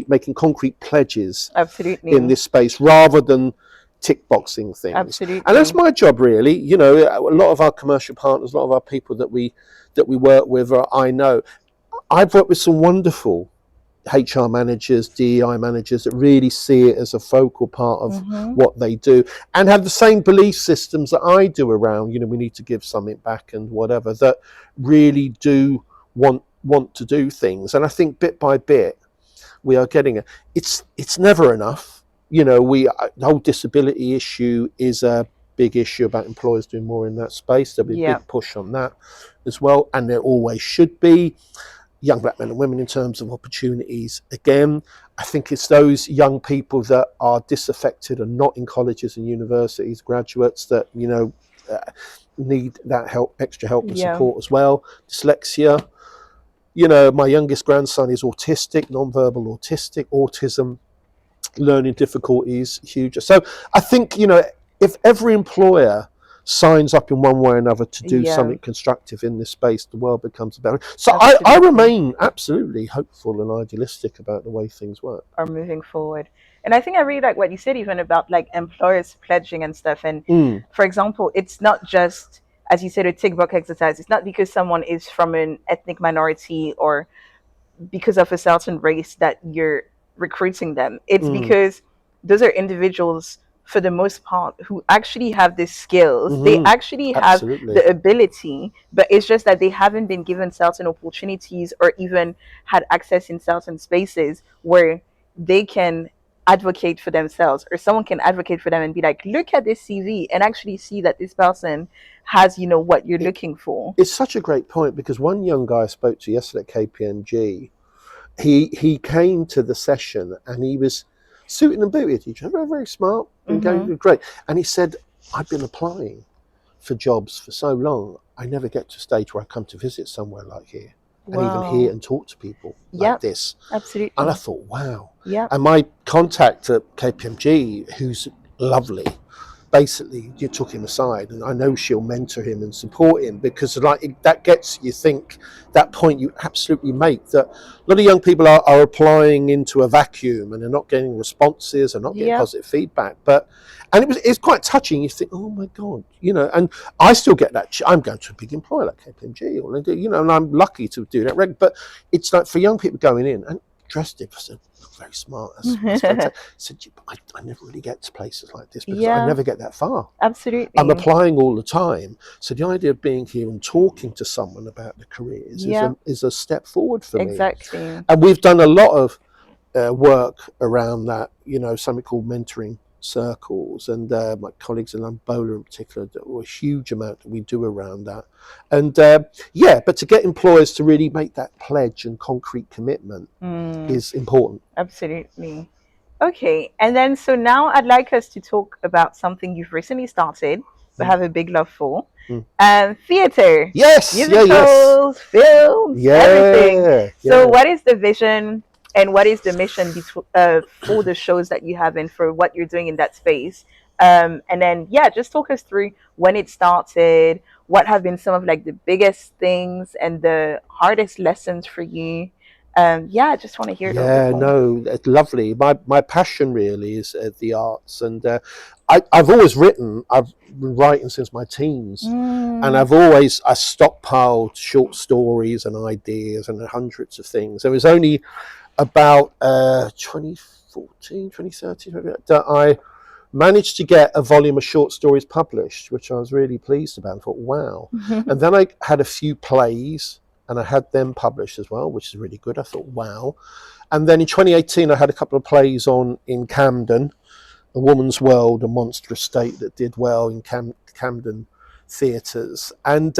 making concrete pledges in Absolutely. this space rather than tick boxing things. And that's Absolutely. my job really. You know, a lot of our commercial partners, a lot of our people that we work with, or I know, I've worked with some wonderful HR managers, DEI managers that really see it as a focal part of Mm-hmm. what they do and have the same belief systems that I do around, you know, we need to give something back and whatever, that really do want to do things. And I think bit by bit we are getting it. It's never enough. You know, the whole disability issue is a big issue about employers doing more in that space. There'll be a Yeah. big push on that as well, and there always should be. Young black men and women in terms of opportunities. Again, I think it's those young people that are disaffected and not in colleges and universities, graduates that, you know, need that help, extra help and Yeah. support as well. Dyslexia. You know, my youngest grandson is autistic, non-verbal autistic, autism, learning difficulties, huge. So I think, you know, if every employer signs up in one way or another to do Yeah. something constructive in this space, the world becomes better. So I Absolutely. remain absolutely hopeful and idealistic about the way things work. Are moving forward. And I think I really like what you said, even about like employers pledging and stuff. And Mm, for example, it's not just, as you said, a tick box exercise. It's not because someone is from an ethnic minority or because of a certain race that you're recruiting them. It's mm, because those are individuals, for the most part, who actually have the skills. They mm-hmm. actually have Absolutely. the ability, but it's just that they haven't been given certain opportunities or even had access in certain spaces where they can advocate for themselves, or someone can advocate for them and be like, look at this CV and actually see that this person has, what you're It, looking for. it's such a great point because one young guy I spoke to yesterday at KPMG, he came to the session and he was suited and booted. He's very, very smart, Mm-hmm. great. And he said, I've been applying for jobs for so long, I never get to a stage where I come to visit somewhere like here and even hear Wow. and talk to people like Yep. this. And I Absolutely. thought, wow. Yep. And my contact at KPMG, who's lovely, basically you took him aside and I know she'll mentor him and support him because like that gets you think that point you absolutely make that a lot of young people are applying into a vacuum and they're not getting responses and not getting Yep. positive feedback, but and it's quite touching. You think, oh my god, you know, and I still get that. I'm going to a big employer like KPMG or you know, and I'm lucky to do that, but it's like for young people going in and dressed it, I said, very smart, that's fantastic. I said, I never really get to places like this because I Yeah. never get that far. I'm Absolutely. applying all the time. So the idea of being here and talking to someone about the careers Yeah. is a step forward for me. Exactly. And we've done a lot of work around that, you know, something called mentoring circles, and my colleagues in Angola in particular, there were a huge amount that we do around that. And yeah, but to get employers to really make that pledge and concrete commitment Mm, is important. absolutely. Okay. And then, so now I'd like us to talk about something you've recently started, but Mm. have a big love for, Mm. theater, Yes, yeah, yes, musicals, films, everything. yeah, So, yeah. what is the vision and what is the mission for the shows that you have and for what you're doing in that space? And then, yeah, just talk us through when it started, what have been some of like the biggest things and the hardest lessons for you. Yeah, I just want to hear it a little bit Yeah, more. no, it's lovely. My passion really is the arts, and I've always written. I've been writing since my teens, and Mm, I stockpiled short stories and ideas and hundreds of things. It was only about 2014, 2013 that I managed to get a volume of short stories published, which I was really pleased about. I thought, wow. And then I had a few plays and I had them published as well, which is really good. I thought, wow. And then in 2018, I had a couple of plays on in Camden, A Woman's World, A Monstrous State, that did well in Camden theatres. And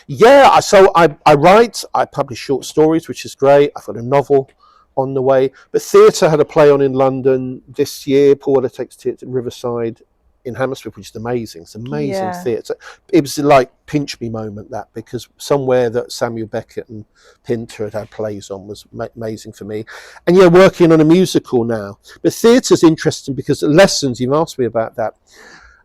yeah, so I write, I publish short stories, which is great. I've got a novel on the way. But theatre had a play on in London this year. Paul Weller Takes Theatre at Riverside in Hammersmith, which is amazing. It's amazing yeah. theatre. It was like pinch me moment, that, because somewhere that Samuel Beckett and Pinter had plays on was amazing for me. And yeah, working on a musical now. But theatre's interesting because the lessons, you've asked me about that,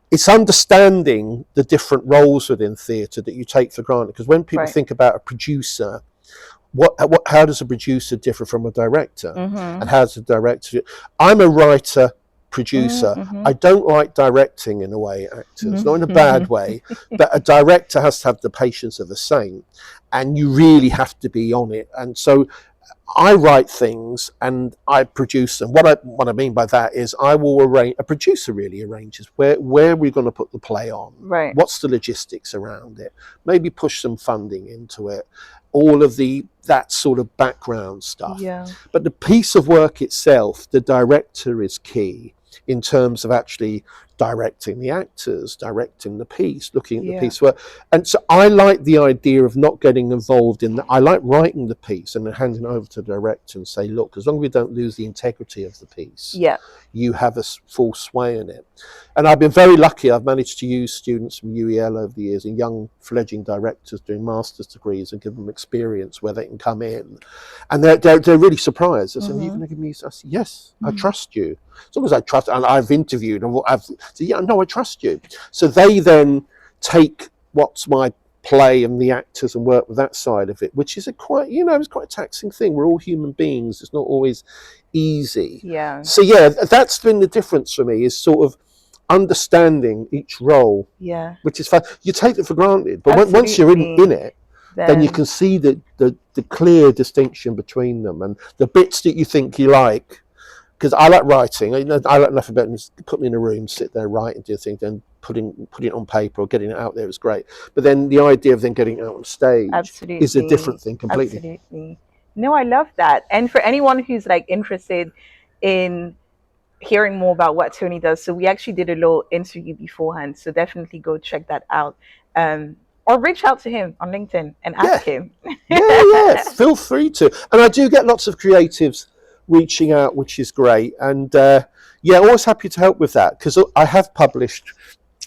it's understanding the different roles within theatre that you take for granted. Because when people Right. think about a producer, how does a producer differ from a director, and Mm-hmm. how does a director? I'm a writer producer. Mm-hmm. I don't like directing in a way actors, not in a Mm-hmm. bad way, but a director has to have the patience of a saint, and you really have to be on it. And so I write things and I produce them. What I mean by that is I will arrange. A producer really arranges where we're going to put the play on. Right. What's the logistics around it? Maybe push some funding into it. All of that sort of background stuff. Yeah. But the piece of work itself, the director is key in terms of actually directing the actors, directing the piece, looking at the Yeah. piece work. And so I like the idea of not getting involved in that. I like writing the piece and then handing it over to the director and say, look, as long as we don't lose the integrity of the piece, Yeah. you have a full sway in it. And I've been very lucky. I've managed to use students from UEL over the years and young fledgling directors doing master's degrees and give them experience where they can come in. And they're really surprised. They say, are you Mm-hmm. going to give me? I say, yes, I trust you. As long as I trust, and I've interviewed and I've said, yeah, no, I trust you. So they then take what's my play and the actors and work with that side of it, which is it's quite a taxing thing. We're all human beings. It's not always easy. Yeah. So yeah, that's been the difference for me, is sort of understanding each role, Yeah. which is fun. You take it for granted, but once you're in Absolutely. it, then you can see the clear distinction between them and the bits that you think you like. Because I like writing. I like nothing better than just put me in a room, sit there, write and do things, then putting it on paper or getting it out there is great. But then the idea of then getting it out on stage is a different Absolutely. thing completely. Absolutely. No, I love that. And for anyone who's like interested in hearing more about what Tony does, so we actually did a little interview beforehand. So definitely go check that out. Or reach out to him on LinkedIn and Yeah, ask him. yeah. Feel free to. And I do get lots of creatives reaching out, which is great. And yeah, always happy to help with that, because I have published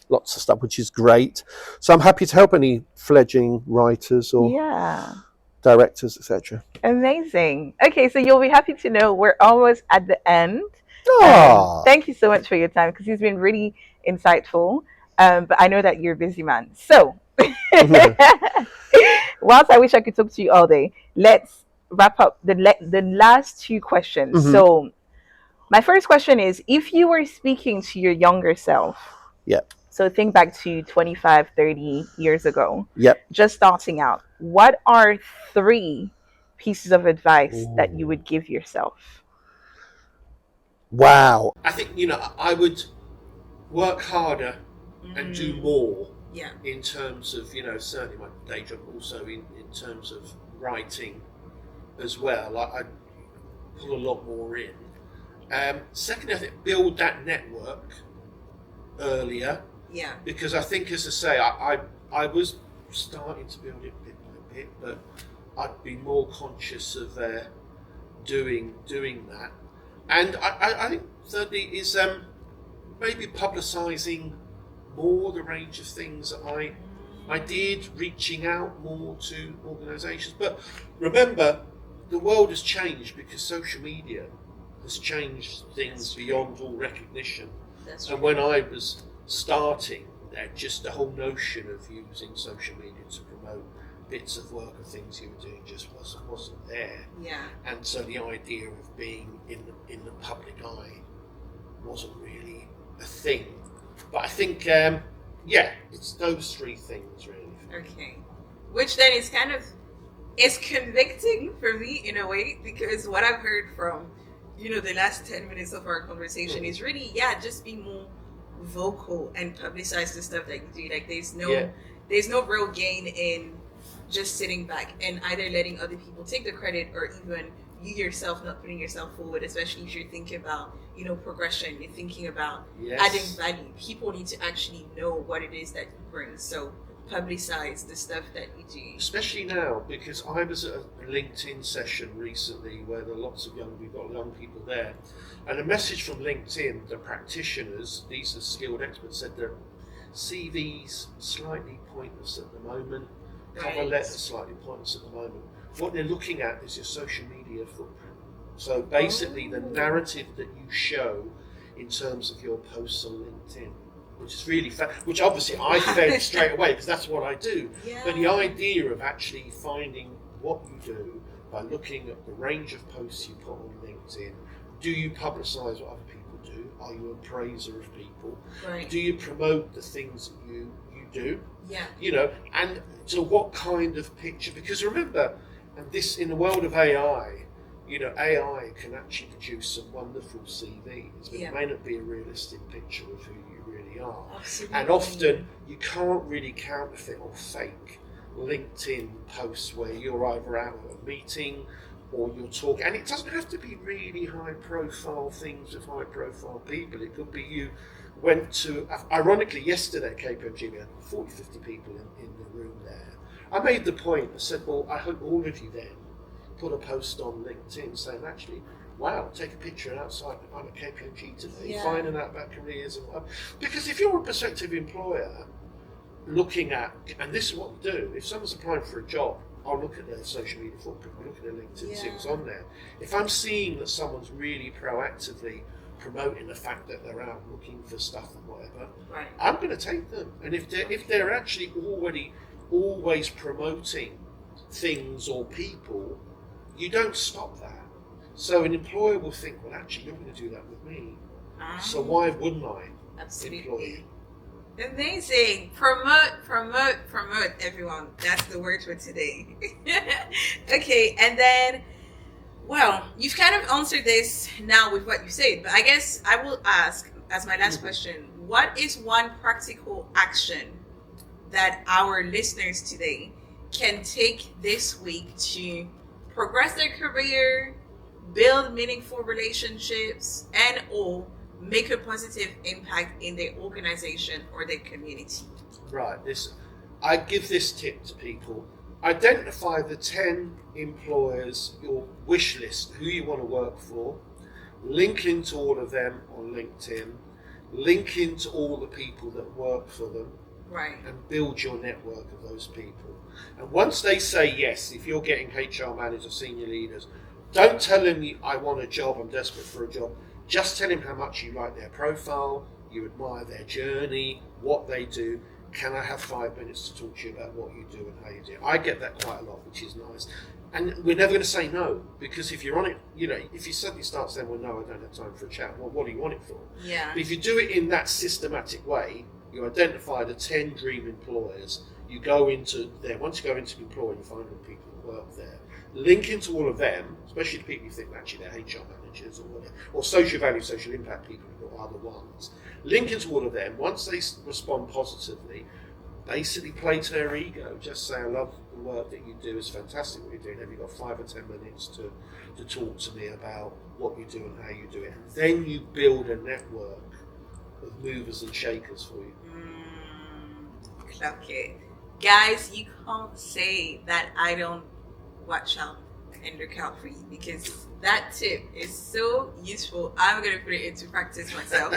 lots of stuff, which is great. So I'm happy to help any fledgling writers or Yeah. directors, etc. Amazing. Okay, so you'll be happy to know we're almost at the end. Ah, Thank you so much for your time because it's been really insightful. But I know that you're a busy man. So, whilst I wish I could talk to you all day, let's wrap up the last two questions. Mhm. So, my first question is, if you were speaking to your younger self, Yep. so think back to 25, 30 years ago, Yep. just starting out, what are three pieces of advice that you would give yourself? Wow. I think I would work harder and do more. Yeah. In terms of certainly my day job, also in terms of writing as well. I'd put a lot more in. Secondly, I think build that network earlier. Yeah. Because I think, as I say, I was starting to build it bit by bit, but I'd be more conscious of doing that. And I think thirdly is maybe publicising more the range of things that I did, reaching out more to organisations. But remember, the world has changed because social media has changed things beyond all recognition. And when I was starting, just the whole notion of using social media to promote bits of work and things you were doing just wasn't there. Yeah. And so the idea of being in the public eye wasn't really a thing. But I think, it's those three things really. Okay. Which then is it's convicting for me in a way, because what I've heard from, the last 10 minutes of our conversation is really, just be more vocal and publicize the stuff that you do. Like there's no real gain in just sitting back and either letting other people take the credit or even you yourself not putting yourself forward, especially if you're thinking about, progression, you're thinking about adding value. People need to actually know what it is that you bring. So publicize the stuff that you do. Especially now, because I was at a LinkedIn session recently where there are lots of we've got young people there. And a message from LinkedIn, the practitioners, these are skilled experts, said their CVs slightly pointless at the moment, cover letters slightly pointless at the moment. What they're looking at is your social media footprint. So basically the narrative that you show in terms of your posts on LinkedIn, which is really which obviously I fed straight away because that's what I do. Yeah. But the idea of actually finding what you do, by looking at the range of posts you put on LinkedIn. Do you publicise what other people do? Are you a praiser of people? Right. Do you promote the things that you do? Yeah. You know, and so what kind of picture? Because remember, and this in the world of AI, you know, AI can actually produce some wonderful CVs, but it may not be a realistic picture of who you really are. Absolutely. And often you can't really counterfeit or fake LinkedIn posts where you're either out at a meeting or you're talking, and it doesn't have to be really high profile things with high profile people. It could be you went to, ironically yesterday at KPMG we had 40, 50 people in the room there. I made the point, I said, well, I hope all of you then put a post on LinkedIn saying, actually, wow, take a picture outside, I'm at KPMG today, finding out about careers. Because if you're a prospective employer looking at, and this is what we do, if someone's applying for a job, I'll look at their social media footprint, I'll look at their LinkedIn, see what's on there. If I'm seeing that someone's really proactively promoting the fact that they're out looking for stuff and whatever, I'm going to take them. And if they're actually always promoting things or people, you don't stop that. So an employer will think, well, actually, you're going to do that with me. So why wouldn't I employ you? Amazing. Promote, everyone. That's the word for today. Okay, and then, well, you've kind of answered this now with what you said, but I guess I will ask, as my last question, what is one practical action that our listeners today can take this week to progress their career, build meaningful relationships, and or make a positive impact in their organization or their community? Right. I give this tip to people. Identify the 10 employers, your wish list, who you want to work for, link into all of them on LinkedIn, link into all the people that work for them, and build your network of those people. And once they say yes, if you're getting HR managers, senior leaders, don't tell them, I want a job, I'm desperate for a job. Just tell them how much you like their profile, you admire their journey, what they do. Can I have 5 minutes to talk to you about what you do and how you do it? I get that quite a lot, which is nice. And we're never going to say no, because if you're on it, you know, if you suddenly start saying, well, no, I don't have time for a chat, well, what do you want it for? Yeah. But if you do it in that systematic way, you identify the 10 dream employers, you go into there. Once you go into the employer, you find the people that work there. Link into all of them, especially the people you think actually they're HR managers or whatever, or social value, social impact people who are the ones. Link into all of them. Once they respond positively, basically play to their ego. Just say, I love the work that you do, it's fantastic what you're doing. Have you got 5 or 10 minutes to talk to me about what you do and how you do it? And then you build a network of movers and shakers for you. Clock it. Guys, you can't say that I don't watch out and look out for you, because that tip is so useful. I'm going to put it into practice myself.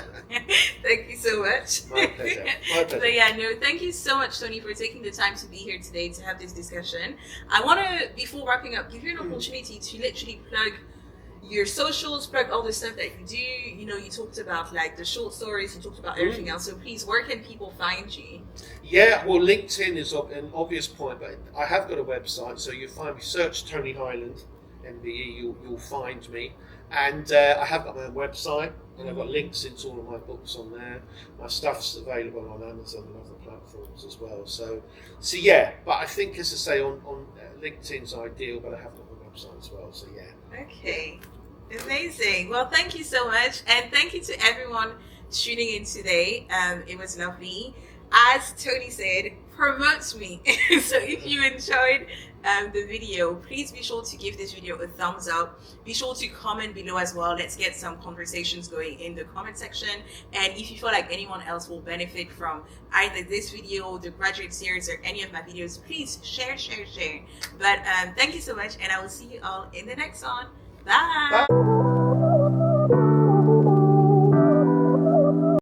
Thank you so much. My pleasure. My pleasure. But yeah, no, thank you so much, Tony, for taking the time to be here today to have this discussion. I want to, before wrapping up, give you an opportunity to literally plug your socials, plug all the stuff that you do. You know, you talked about like the short stories, you talked about everything else. So please, where can people find you? Yeah, well, LinkedIn is an obvious point, but I have got a website, so you find me, search Tony Highland, MBE, you'll find me. And I have got my own website, and I've got links into all of my books on there. My stuff's available on Amazon and other platforms as well. So yeah, but I think, as I say, on LinkedIn's ideal, but I have got my website as well, so yeah. Okay, amazing. Well, thank you so much, and thank you to everyone tuning in today. It was lovely. As Tony said, promote me. So if you enjoyed the video, please be sure to give this video a thumbs up. Be sure to comment below as well. Let's get some conversations going in the comment section. And if you feel like anyone else will benefit from either this video, the graduate series, or any of my videos, please share. But thank you so much, and I will see you all in the next one. Bye.